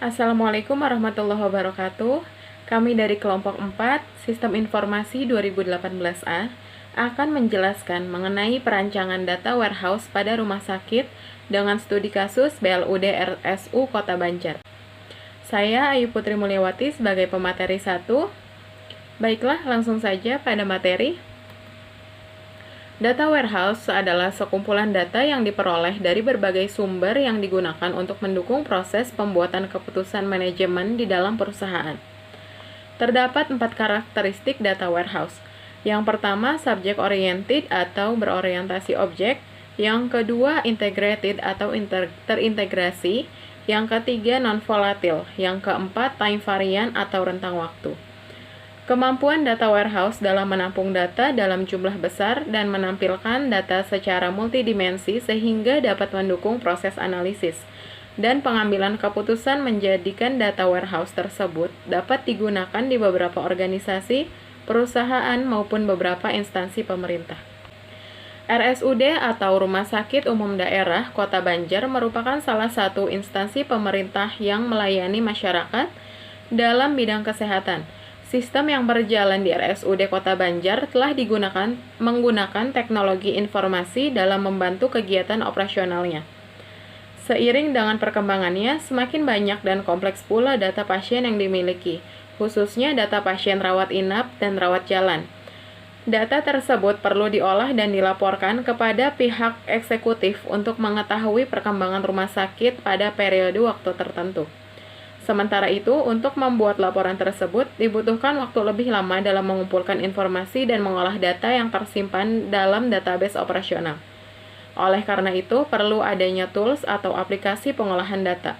Assalamualaikum warahmatullahi wabarakatuh. Kami dari kelompok 4, Sistem Informasi 2018A, akan menjelaskan mengenai perancangan data warehouse pada rumah sakit dengan studi kasus BLUD RSU Kota Banjar. Saya Ayu Putri Mulyawati sebagai pemateri 1. Baiklah, langsung saja pada materi. Data warehouse adalah sekumpulan data yang diperoleh dari berbagai sumber yang digunakan untuk mendukung proses pembuatan keputusan manajemen di dalam perusahaan. Terdapat 4 karakteristik data warehouse. Yang pertama, subject oriented atau berorientasi objek. Yang kedua, integrated atau terintegrasi. Yang ketiga, non-volatile. Yang keempat, time variant atau rentang waktu. Kemampuan data warehouse dalam menampung data dalam jumlah besar dan menampilkan data secara multidimensi sehingga dapat mendukung proses analisis dan pengambilan keputusan menjadikan data warehouse tersebut dapat digunakan di beberapa organisasi, perusahaan, maupun beberapa instansi pemerintah. RSUD atau Rumah Sakit Umum Daerah Kota Banjar merupakan salah satu instansi pemerintah yang melayani masyarakat dalam bidang kesehatan. Sistem yang berjalan di RSUD Kota Banjar telah menggunakan teknologi informasi dalam membantu kegiatan operasionalnya. Seiring dengan perkembangannya, semakin banyak dan kompleks pula data pasien yang dimiliki, khususnya data pasien rawat inap dan rawat jalan. Data tersebut perlu diolah dan dilaporkan kepada pihak eksekutif untuk mengetahui perkembangan rumah sakit pada periode waktu tertentu. Sementara itu, untuk membuat laporan tersebut, dibutuhkan waktu lebih lama dalam mengumpulkan informasi dan mengolah data yang tersimpan dalam database operasional. Oleh karena itu, perlu adanya tools atau aplikasi pengolahan data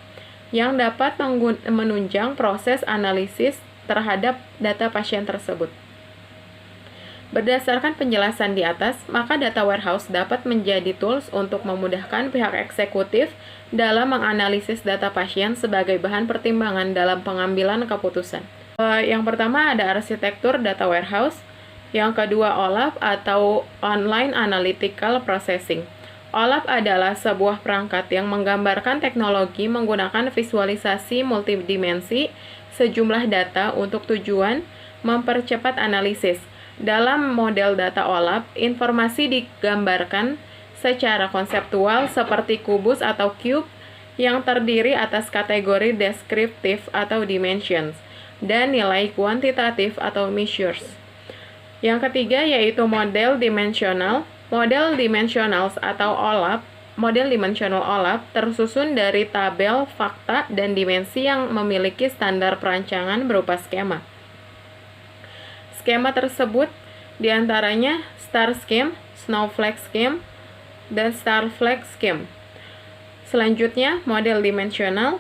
yang dapat menunjang proses analisis terhadap data pasien tersebut. Berdasarkan penjelasan di atas, maka data warehouse dapat menjadi tools untuk memudahkan pihak eksekutif dalam menganalisis data pasien sebagai bahan pertimbangan dalam pengambilan keputusan. Yang pertama ada arsitektur data warehouse, yang kedua OLAP atau Online Analytical Processing. OLAP adalah sebuah perangkat yang menggambarkan teknologi menggunakan visualisasi multidimensi sejumlah data untuk tujuan mempercepat analisis. Dalam model data OLAP, informasi digambarkan secara konseptual seperti kubus atau cube yang terdiri atas kategori deskriptif atau dimensions dan nilai kuantitatif atau measures. Yang ketiga yaitu model dimensional. Model dimensional atau OLAP, model dimensional OLAP tersusun dari tabel, fakta, dan dimensi yang memiliki standar perancangan berupa skema. Skema tersebut diantaranya Star Scheme, Snowflake Scheme, dan Starflex Scheme. Selanjutnya, model dimensional.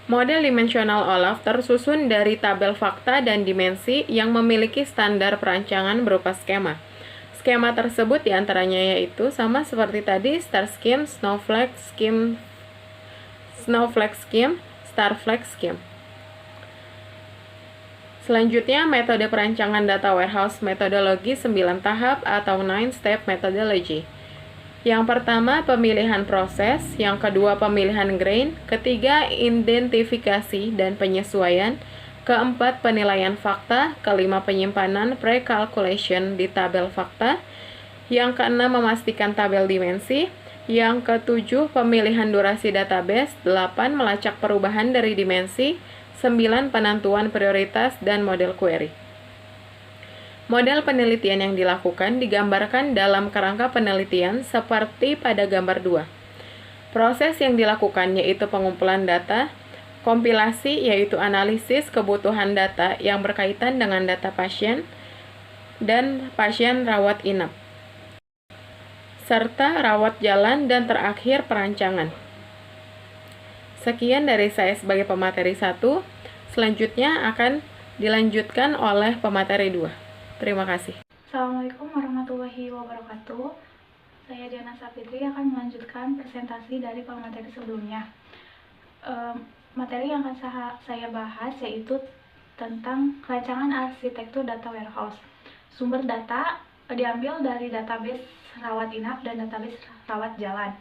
Model dimensional OLAP tersusun dari tabel fakta dan dimensi yang memiliki standar perancangan berupa skema. Skema tersebut diantaranya yaitu sama seperti tadi, Star Scheme, Snowflake Scheme, Starflex Scheme. Selanjutnya, metode perancangan data warehouse metodologi 9 tahap atau 9-step methodology. Yang pertama, pemilihan proses, yang kedua, pemilihan grain, ketiga, identifikasi dan penyesuaian, keempat, penilaian fakta, kelima, penyimpanan pre-calculation di tabel fakta, yang keenam, memastikan tabel dimensi, yang ketujuh, pemilihan durasi database, 8, melacak perubahan dari dimensi, 9. Penentuan prioritas dan model query. Model penelitian yang dilakukan digambarkan dalam kerangka penelitian seperti pada gambar 2. Proses yang dilakukan yaitu pengumpulan data, kompilasi yaitu analisis kebutuhan data yang berkaitan dengan data pasien dan pasien rawat inap, serta rawat jalan, dan terakhir perancangan. Sekian dari saya sebagai pemateri 1. Selanjutnya akan dilanjutkan oleh pemateri 2. Terima kasih. Assalamualaikum warahmatullahi wabarakatuh. Saya Diana Sapitri akan melanjutkan presentasi dari pemateri sebelumnya. Materi yang akan saya bahas yaitu tentang rancangan arsitektur data warehouse. Sumber data diambil dari database rawat inap dan database rawat jalan.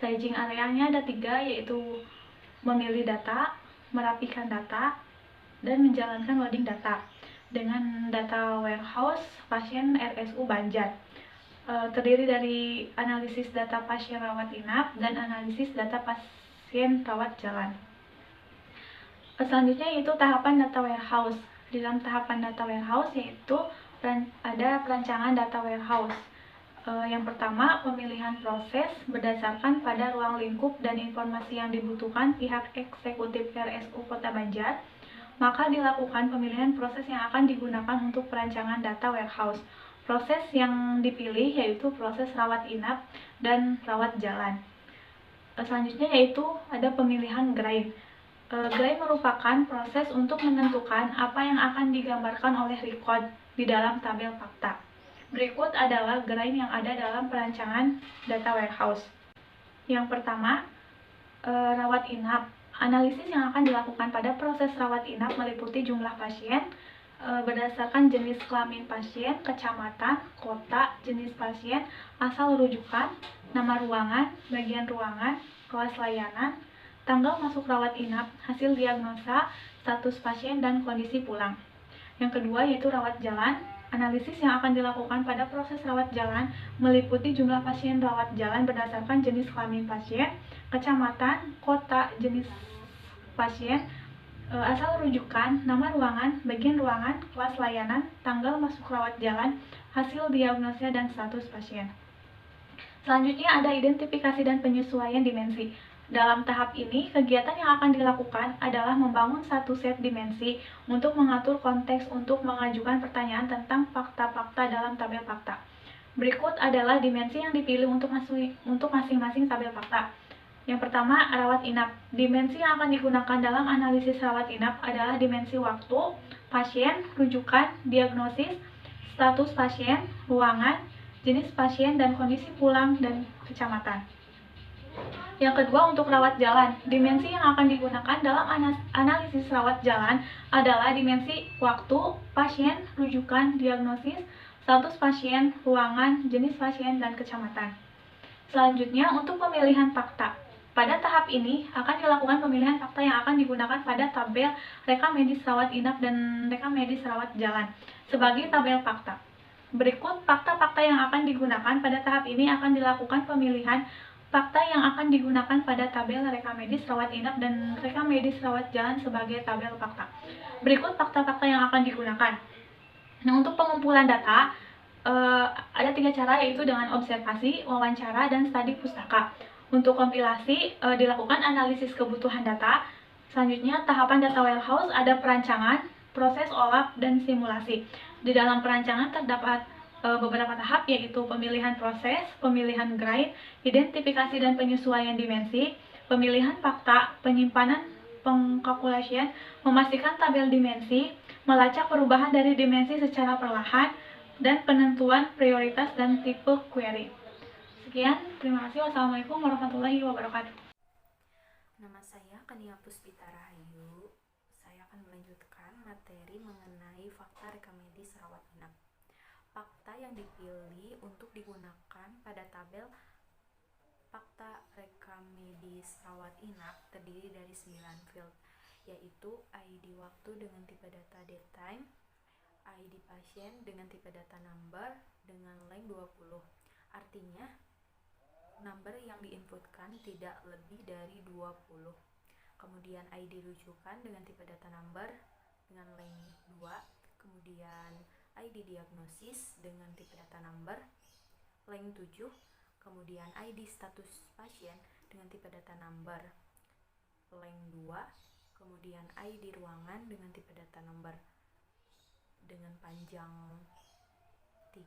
Staging areanya ada 3, yaitu memilih data, merapikan data, dan menjalankan loading data dengan data warehouse pasien RSU Banjar. Terdiri dari analisis data pasien rawat inap dan analisis data pasien rawat jalan. Selanjutnya yaitu tahapan data warehouse. Di dalam tahapan data warehouse yaitu ada perancangan data warehouse. Yang pertama, pemilihan proses berdasarkan pada ruang lingkup dan informasi yang dibutuhkan pihak eksekutif RSU Kota Banjar. Maka dilakukan pemilihan proses yang akan digunakan untuk perancangan data warehouse. Proses yang dipilih yaitu proses rawat inap dan rawat jalan. Selanjutnya yaitu ada pemilihan grind. Grind merupakan proses untuk menentukan apa yang akan digambarkan oleh record di dalam tabel fakta. Berikut adalah grind yang ada dalam perancangan data warehouse. Yang pertama, rawat inap. Analisis yang akan dilakukan pada proses rawat inap meliputi jumlah pasien, berdasarkan jenis kelamin pasien, kecamatan, kota, jenis pasien, asal rujukan, nama ruangan, bagian ruangan, kelas layanan, tanggal masuk rawat inap, hasil diagnosa, status pasien, dan kondisi pulang. Yang kedua yaitu rawat jalan. Analisis yang akan dilakukan pada proses rawat jalan meliputi jumlah pasien rawat jalan berdasarkan jenis kelamin pasien, kecamatan, kota, jenis pasien, asal rujukan, nama ruangan, bagian ruangan, kelas layanan, tanggal masuk rawat jalan, hasil diagnosa, dan status pasien. Selanjutnya ada identifikasi dan penyesuaian dimensi. Dalam tahap ini, kegiatan yang akan dilakukan adalah membangun satu set dimensi untuk mengatur konteks untuk mengajukan pertanyaan tentang fakta-fakta dalam tabel fakta. Berikut adalah dimensi yang dipilih untuk masing-masing tabel fakta. Yang pertama, rawat inap. Dimensi yang akan digunakan dalam analisis rawat inap adalah dimensi waktu, pasien, rujukan, diagnosis, status pasien, ruangan, jenis pasien, dan kondisi pulang dan kecamatan. Yang kedua, untuk rawat jalan. Dimensi yang akan digunakan dalam analisis rawat jalan adalah dimensi waktu, pasien, rujukan, diagnosis, status pasien, ruangan, jenis pasien, dan kecamatan. Selanjutnya, untuk pemilihan fakta. Pada tahap ini akan dilakukan pemilihan fakta yang akan digunakan pada tabel rekam medis rawat inap dan rekam medis rawat jalan sebagai tabel fakta. Berikut fakta-fakta yang akan digunakan pada tahap ini akan dilakukan pemilihan fakta yang akan digunakan pada tabel rekam medis rawat inap dan rekam medis rawat jalan sebagai tabel fakta. Berikut fakta-fakta yang akan digunakan. Nah, untuk pengumpulan data, ada 3 cara, yaitu dengan observasi, wawancara, dan studi pustaka. Untuk kompilasi, dilakukan analisis kebutuhan data. Selanjutnya, tahapan data warehouse ada perancangan, proses olah, dan simulasi. Di dalam perancangan terdapat beberapa tahap, yaitu pemilihan proses, pemilihan grind, identifikasi dan penyesuaian dimensi, pemilihan fakta, penyimpanan, pengkalkulasian, memastikan tabel dimensi, melacak perubahan dari dimensi secara perlahan, dan penentuan prioritas dan tipe query. Sekian, terima kasih. Wassalamualaikum warahmatullahi wabarakatuh. Nama saya Kania Puspita Rahayu. Saya akan melanjutkan materi mengenai fakta rekam medis rawat inap. Fakta yang dipilih untuk digunakan pada tabel fakta rekam medis rawat inap terdiri dari 9 field, yaitu ID waktu dengan tipe data date time, ID pasien dengan tipe data number dengan length 20. Artinya, number yang diinputkan tidak lebih dari 20. Kemudian ID rujukan dengan tipe data number dengan length 2. Kemudian ID diagnosis dengan tipe data number length 7. Kemudian ID status pasien dengan tipe data number length 2. Kemudian ID ruangan dengan tipe data number dengan panjang 3.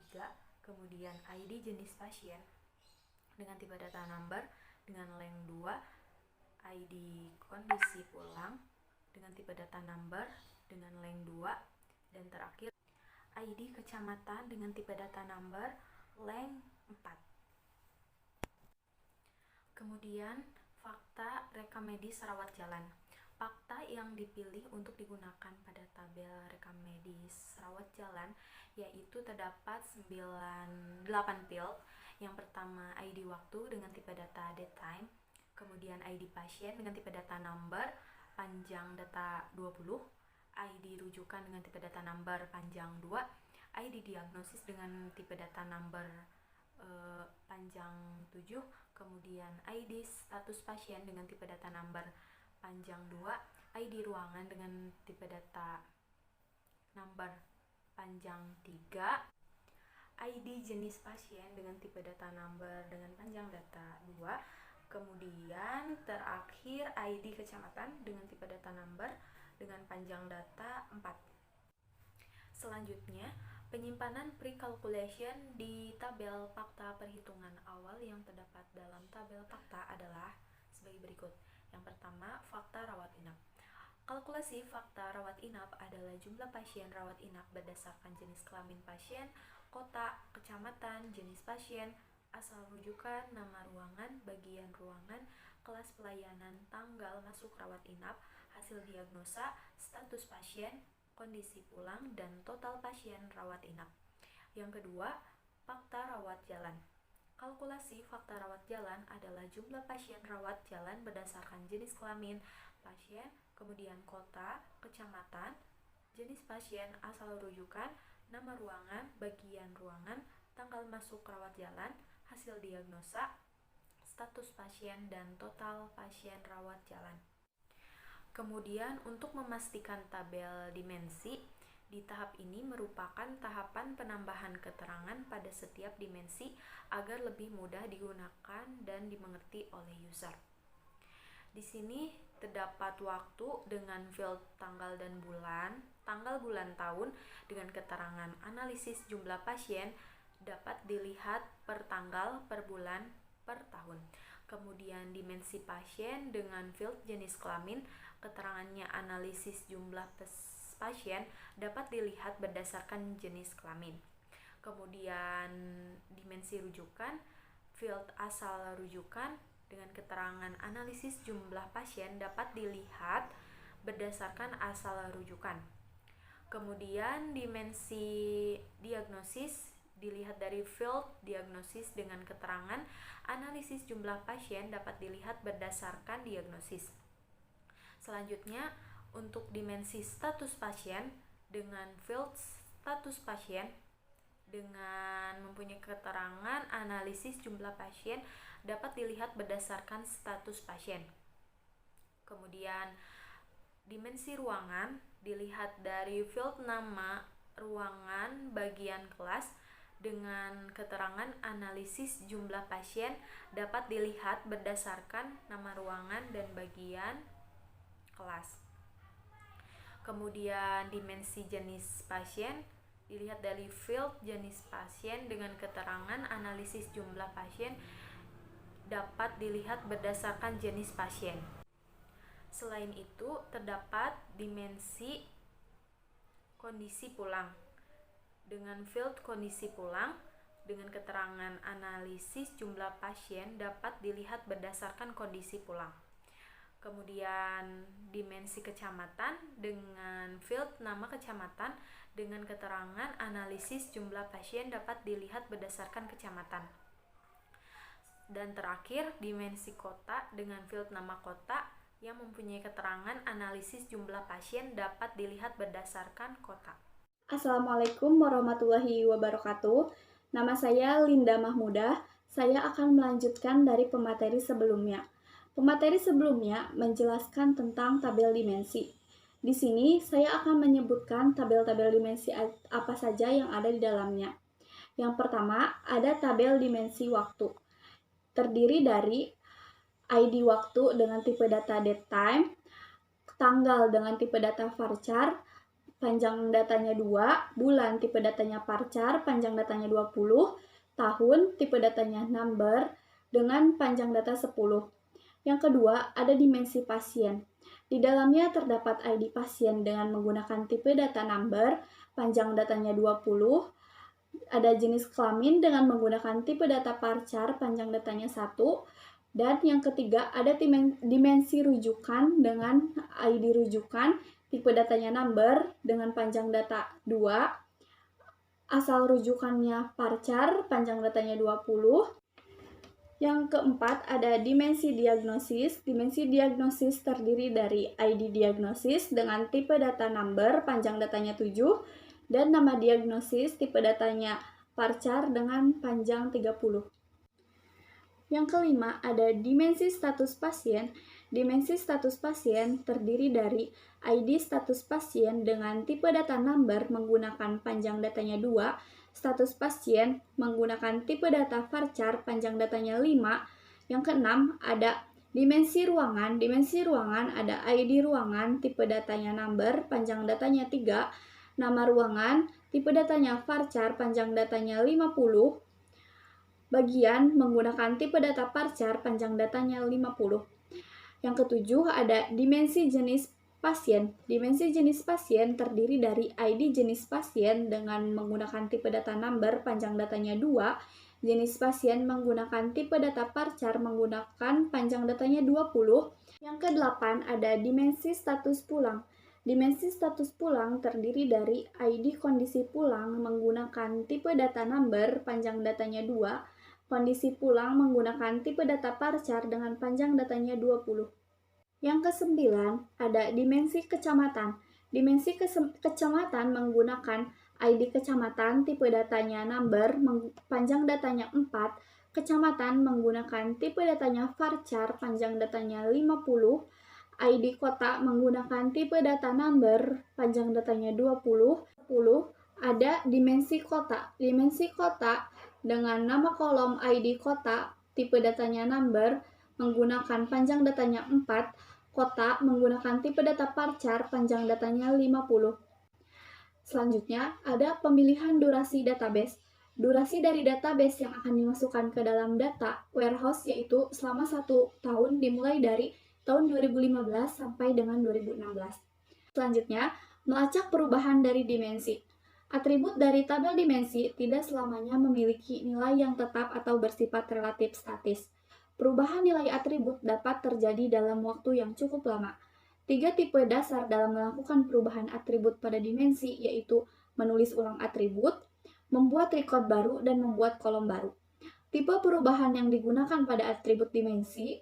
Kemudian ID jenis pasien dengan tipe data number dengan length 2. ID kondisi pulang dengan tipe data number dengan length 2. Dan terakhir ID kecamatan dengan tipe data number length 4. Kemudian fakta rekam medis rawat jalan. Fakta yang dipilih untuk digunakan pada tabel rekam medis rawat jalan yaitu terdapat 8 field. Yang pertama ID waktu dengan tipe data date time, kemudian ID pasien dengan tipe data number panjang data 20, ID rujukan dengan tipe data number panjang 2, ID diagnosis dengan tipe data number panjang 7, kemudian ID status pasien dengan tipe data number panjang 2, ID ruangan dengan tipe data number panjang 3, ID jenis pasien dengan tipe data number dengan panjang data 2, kemudian terakhir ID kecamatan dengan tipe data number dengan panjang data 4. Selanjutnya, penyimpanan pre-calculation di tabel fakta perhitungan awal yang terdapat dalam tabel fakta adalah sebagai berikut. Yang pertama, fakta rawat inap. Kalkulasi fakta rawat inap adalah jumlah pasien rawat inap berdasarkan jenis kelamin pasien, kota, kecamatan, jenis pasien, asal rujukan, nama ruangan, bagian ruangan, kelas pelayanan, tanggal masuk rawat inap, hasil diagnosa, status pasien, kondisi pulang, dan total pasien rawat inap. Yang kedua, fakta rawat jalan. Kalkulasi fakta rawat jalan adalah jumlah pasien rawat jalan berdasarkan jenis kelamin pasien, kemudian kota, kecamatan, jenis pasien, asal rujukan, nama ruangan, bagian ruangan, tanggal masuk rawat jalan, hasil diagnosa, status pasien, dan total pasien rawat jalan. Kemudian untuk memastikan tabel dimensi, di tahap ini merupakan tahapan penambahan keterangan pada setiap dimensi agar lebih mudah digunakan dan dimengerti oleh user. Di sini terdapat waktu dengan field tanggal dan bulan, tanggal bulan tahun dengan keterangan analisis jumlah pasien dapat dilihat per tanggal, per bulan, per tahun. Kemudian dimensi pasien dengan field jenis kelamin, keterangannya analisis jumlah pasien dapat dilihat berdasarkan jenis kelamin. Kemudian dimensi rujukan, field asal rujukan dengan keterangan analisis jumlah pasien dapat dilihat berdasarkan asal rujukan. Kemudian dimensi diagnosis dilihat dari field diagnosis dengan keterangan analisis jumlah pasien dapat dilihat berdasarkan diagnosis. Selanjutnya, untuk dimensi status pasien dengan field status pasien dengan mempunyai keterangan analisis jumlah pasien dapat dilihat berdasarkan status pasien. Kemudian dimensi ruangan dilihat dari field nama ruangan bagian kelas dengan keterangan analisis jumlah pasien dapat dilihat berdasarkan nama ruangan dan bagian kelas. Kemudian dimensi jenis pasien dilihat dari field jenis pasien dengan keterangan analisis jumlah pasien dapat dilihat berdasarkan jenis pasien. Selain itu, terdapat dimensi kondisi pulang dengan field kondisi pulang dengan keterangan analisis jumlah pasien dapat dilihat berdasarkan kondisi pulang. Kemudian dimensi kecamatan dengan field nama kecamatan dengan keterangan analisis jumlah pasien dapat dilihat berdasarkan kecamatan. Dan terakhir, dimensi kota dengan field nama kota yang mempunyai keterangan analisis jumlah pasien dapat dilihat berdasarkan kota. Assalamualaikum warahmatullahi wabarakatuh. Nama saya Linda Mahmudah. Saya akan melanjutkan dari pemateri sebelumnya. Pemateri sebelumnya menjelaskan tentang tabel dimensi. Di sini saya akan menyebutkan tabel-tabel dimensi apa saja yang ada di dalamnya. Yang pertama, ada tabel dimensi waktu. Terdiri dari ID waktu dengan tipe data date time, tanggal dengan tipe data varchar, panjang datanya 2, bulan tipe datanya varchar, panjang datanya 20, tahun tipe datanya number dengan panjang data 10. Yang kedua, ada dimensi pasien. Di dalamnya terdapat ID pasien dengan menggunakan tipe data number, panjang datanya 20, ada jenis kelamin dengan menggunakan tipe data varchar, panjang datanya 1, dan yang ketiga, ada dimensi rujukan dengan ID rujukan, tipe datanya number dengan panjang data 2, asal rujukannya varchar, panjang datanya 20. Yang keempat ada dimensi diagnosis. Dimensi diagnosis terdiri dari ID diagnosis dengan tipe data number, panjang datanya 7, dan nama diagnosis, tipe datanya varchar dengan panjang 30. Yang kelima ada dimensi status pasien. Dimensi status pasien terdiri dari ID status pasien dengan tipe data number menggunakan panjang datanya 2, status pasien menggunakan tipe data varchar panjang datanya 5. Yang keenam ada dimensi ruangan. Dimensi ruangan ada ID ruangan, tipe datanya number, panjang datanya 3, nama ruangan, tipe datanya varchar, panjang datanya 50. Bagian menggunakan tipe data varchar, panjang datanya 50. Yang ketujuh ada dimensi jenis pasien. Dimensi jenis pasien terdiri dari ID jenis pasien dengan menggunakan tipe data number, panjang datanya 2. Jenis pasien menggunakan tipe data varchar menggunakan panjang datanya 20. Yang kedelapan ada dimensi status pulang. Dimensi status pulang terdiri dari ID kondisi pulang menggunakan tipe data number, panjang datanya 2. Kondisi pulang menggunakan tipe data varchar dengan panjang datanya 20. Yang kesembilan ada dimensi kecamatan. Dimensi kecamatan menggunakan ID kecamatan, tipe datanya number, panjang datanya 4. Kecamatan menggunakan tipe datanya varchar, panjang datanya 50. ID kota menggunakan tipe data number, panjang datanya 20. Ada dimensi kota. Dimensi kota dengan nama kolom ID kota, tipe datanya number, menggunakan panjang datanya 4. Kota menggunakan tipe data varchar, panjang datanya 50. Selanjutnya, ada pemilihan durasi database. Durasi dari database yang akan dimasukkan ke dalam data warehouse yaitu selama 1 tahun dimulai dari tahun 2015 sampai dengan 2016. Selanjutnya, melacak perubahan dari dimensi. Atribut dari tabel dimensi tidak selamanya memiliki nilai yang tetap atau bersifat relatif statis. Perubahan nilai atribut dapat terjadi dalam waktu yang cukup lama. 3 tipe dasar dalam melakukan perubahan atribut pada dimensi yaitu menulis ulang atribut, membuat record baru, dan membuat kolom baru. Tipe perubahan yang digunakan pada atribut dimensi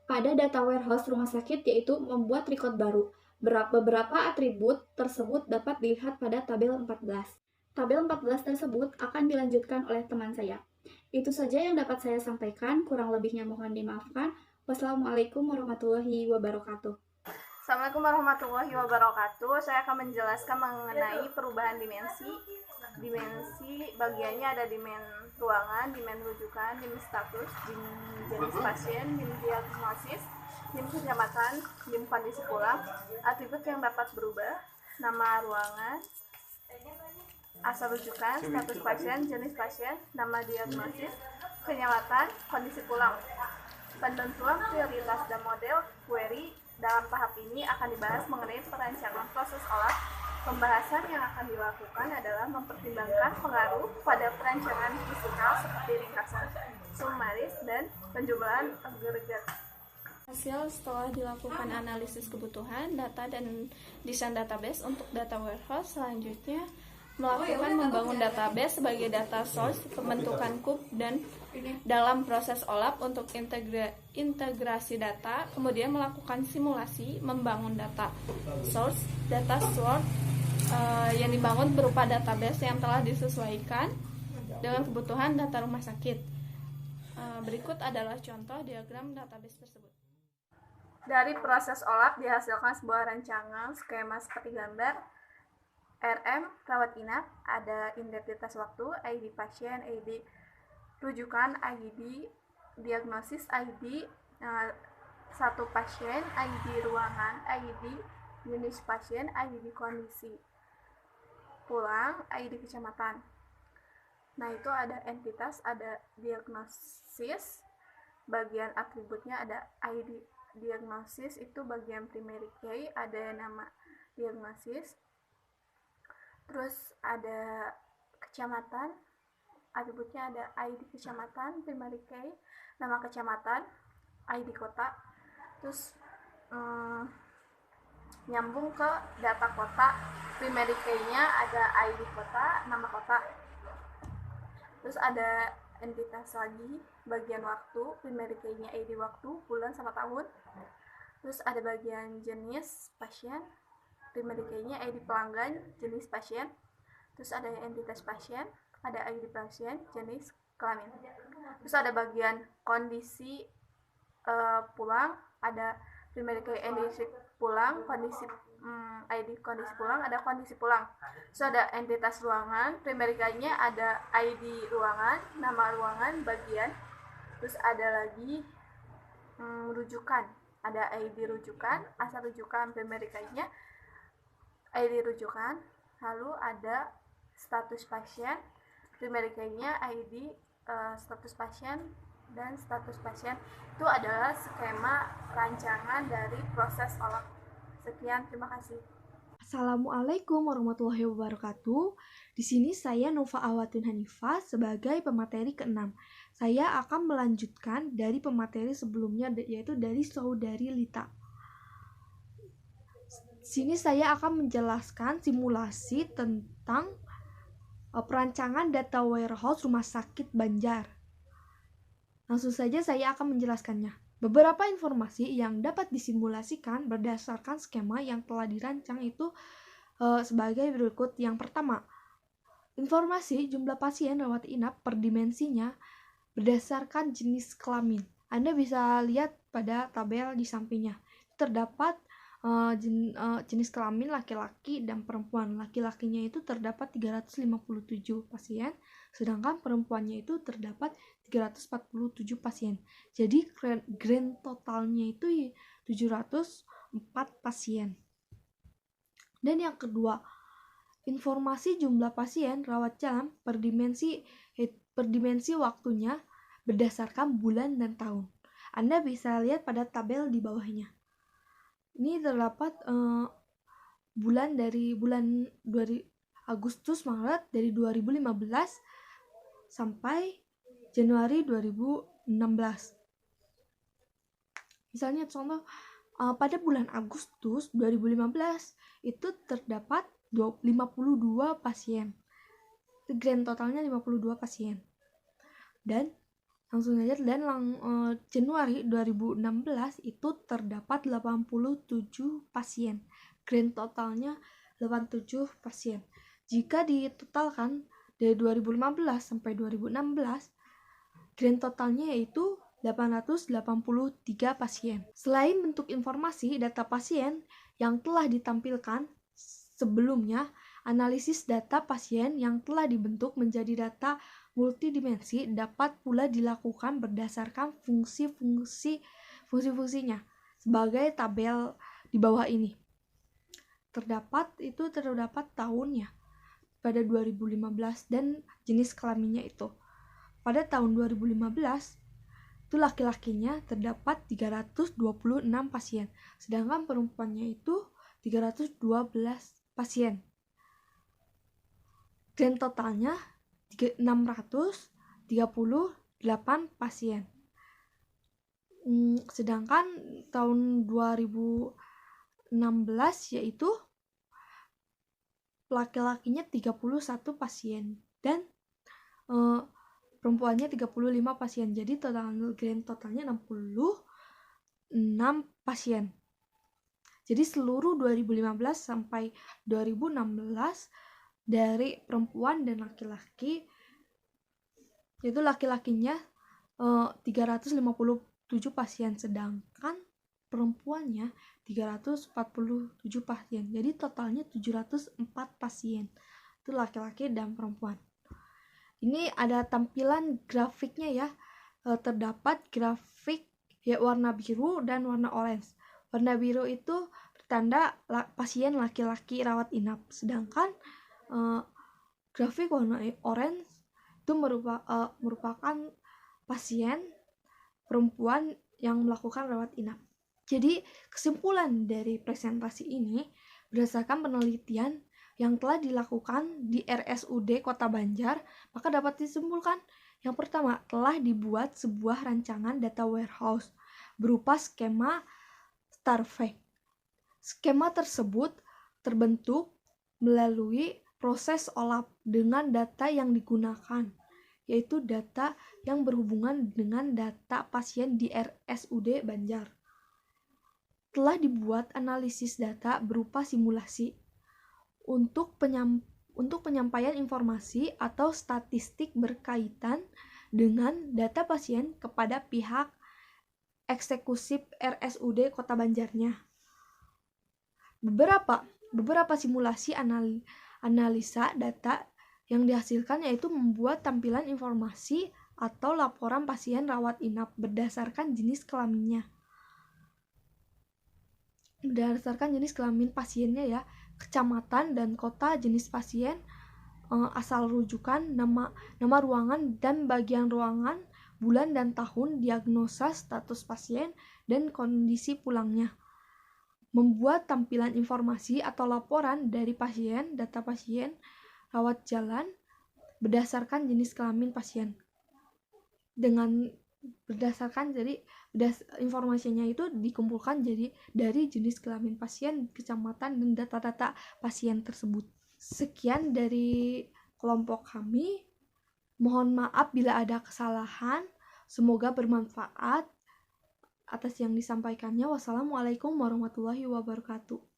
pada data warehouse rumah sakit yaitu membuat record baru. Beberapa atribut tersebut dapat dilihat pada tabel 14. Tabel 14 tersebut akan dilanjutkan oleh teman saya. Itu saja yang dapat saya sampaikan, kurang lebihnya mohon dimaafkan. Wassalamualaikum warahmatullahi wabarakatuh. Assalamualaikum warahmatullahi wabarakatuh. Saya akan menjelaskan mengenai perubahan dimensi. Dimensi bagiannya ada dimen ruangan, dimen rujukan, dimen status, dimen jenis pasien, dimen diagnosis, dimen kecamatan, dimen kondisi pulang. Atribut yang dapat berubah: nama ruangan, asal rujukan, status pasien, jenis pasien, nama diagnosis, kecamatan, kondisi pulang. Penentuan prioritas dan model query. Dalam tahap ini akan dibahas mengenai perancangan proses olah. Pembahasan yang akan dilakukan adalah mempertimbangkan pengaruh pada perancangan fisikal seperti ringkasan, summaris, dan penjumlahan agregat. Hasil setelah dilakukan analisis kebutuhan, data, dan desain database untuk data warehouse, selanjutnya melakukan membangun database sebagai data source, pembentukan kub, dan dalam proses OLAP untuk integrasi data, kemudian melakukan simulasi, membangun data source yang dibangun berupa database yang telah disesuaikan dengan kebutuhan data rumah sakit. Berikut adalah contoh diagram database tersebut. Dari proses OLAP dihasilkan sebuah rancangan skema seperti gambar. RM, rawat inap, ada identitas waktu, ID pasien, ID rujukan, ID diagnosis, ID satu pasien, ID ruangan, ID jenis pasien, ID kondisi pulang, ID kecamatan. Nah, itu ada entitas, ada diagnosis, bagian atributnya ada ID diagnosis, itu bagian primary key, ada nama diagnosis. Terus ada kecamatan, atributnya ada ID kecamatan, primary key, nama kecamatan, ID kota. Terus nyambung ke data kota, primary key-nya ada ID kota, nama kota. Terus ada entitas lagi, bagian waktu, primary key-nya ID waktu, bulan sama tahun. Terus ada bagian jenis pasien, primary key-nya ID pelanggan, jenis pasien. Terus ada entitas pasien, ada ID pasien, jenis kelamin. Terus ada bagian kondisi pulang, ada primary key ID pulang, kondisi ID kondisi pulang, ada kondisi pulang. Terus ada entitas ruangan, primary key-nya ada ID ruangan, nama ruangan, bagian. Terus ada lagi rujukan, ada ID rujukan, asal rujukan, primary key-nya ID rujukan. Lalu ada status pasien, primary key-nya ID status pasien, dan status pasien itu adalah skema rancangan dari proses olah. Sekian, terima kasih. Assalamualaikum warahmatullahi wabarakatuh. Di sini saya Nova Awatun Hanifah sebagai pemateri ke-6. Saya akan melanjutkan dari pemateri sebelumnya, yaitu dari saudari Lita. Di sini saya akan menjelaskan simulasi tentang perancangan data warehouse Rumah Sakit Banjar. Langsung saja saya akan menjelaskannya. Beberapa informasi yang dapat disimulasikan berdasarkan skema yang telah dirancang itu sebagai berikut. Yang pertama, informasi jumlah pasien rawat inap per dimensinya berdasarkan jenis kelamin. Anda bisa lihat pada tabel di sampingnya. Terdapat jenis kelamin laki-laki dan perempuan. Laki-lakinya itu terdapat 357 pasien, sedangkan perempuannya itu terdapat 347 pasien. Jadi grand totalnya itu 704 pasien. Dan yang kedua, informasi jumlah pasien rawat jalan per dimensi waktunya berdasarkan bulan dan tahun. Anda bisa lihat pada tabel di bawahnya. Ini terdapat bulan Agustus Maret dari 2015 sampai Januari 2016. Misalnya contoh pada bulan Agustus 2015 itu terdapat 52 pasien. Grand totalnya 52 pasien. Dan langsung saja, Januari 2016 itu terdapat 87 pasien. Grand totalnya 87 pasien. Jika ditotalkan dari 2015 sampai 2016, grand totalnya yaitu 883 pasien. Selain bentuk informasi data pasien yang telah ditampilkan sebelumnya, analisis data pasien yang telah dibentuk menjadi data multidimensi dapat pula dilakukan berdasarkan fungsi-fungsinya sebagai tabel di bawah ini. Terdapat tahunnya pada 2015 dan jenis kelaminnya itu. Pada tahun 2015 itu laki-lakinya terdapat 326 pasien, sedangkan perempuannya itu 312 pasien. Dan totalnya 638 pasien. Sedangkan tahun 2016 yaitu laki-lakinya 31 pasien dan perempuannya 35 pasien. Jadi grand totalnya 66 pasien. Jadi seluruh 2015 sampai 2016 dari perempuan dan laki-laki, yaitu laki-lakinya 357 pasien, sedangkan perempuannya 347 pasien. Jadi totalnya 704 pasien. Itu laki-laki dan perempuan. Ini ada tampilan grafiknya ya. Terdapat grafik warna biru dan warna orange. Warna biru itu bertanda pasien laki-laki rawat inap, sedangkan grafik warna orange itu merupakan pasien perempuan yang melakukan rawat inap. Jadi kesimpulan dari presentasi ini berdasarkan penelitian yang telah dilakukan di RSUD Kota Banjar, maka dapat disimpulkan yang pertama, telah dibuat sebuah rancangan data warehouse berupa skema StarFact. Skema tersebut terbentuk melalui proses OLAP dengan data yang digunakan, yaitu data yang berhubungan dengan data pasien di RSUD Banjar. Telah dibuat analisis data berupa simulasi untuk penyampaian informasi atau statistik berkaitan dengan data pasien kepada pihak eksekutif RSUD Kota Banjarnya. Beberapa simulasi analisa data yang dihasilkan yaitu membuat tampilan informasi atau laporan pasien rawat inap berdasarkan jenis kelaminnya. Berdasarkan jenis kelamin pasiennya ya, kecamatan dan kota, jenis pasien, asal rujukan, nama ruangan dan bagian ruangan, bulan dan tahun, diagnosa, status pasien, dan kondisi pulangnya. Membuat tampilan informasi atau laporan dari pasien, data pasien, rawat jalan, berdasarkan jenis kelamin pasien. Dengan berdasarkan jadi informasinya itu dikumpulkan jadi dari jenis kelamin pasien, kecamatan, dan data-data pasien tersebut. Sekian dari kelompok kami. Mohon maaf bila ada kesalahan. Semoga bermanfaat atas yang disampaikannya. Wassalamualaikum warahmatullahi wabarakatuh.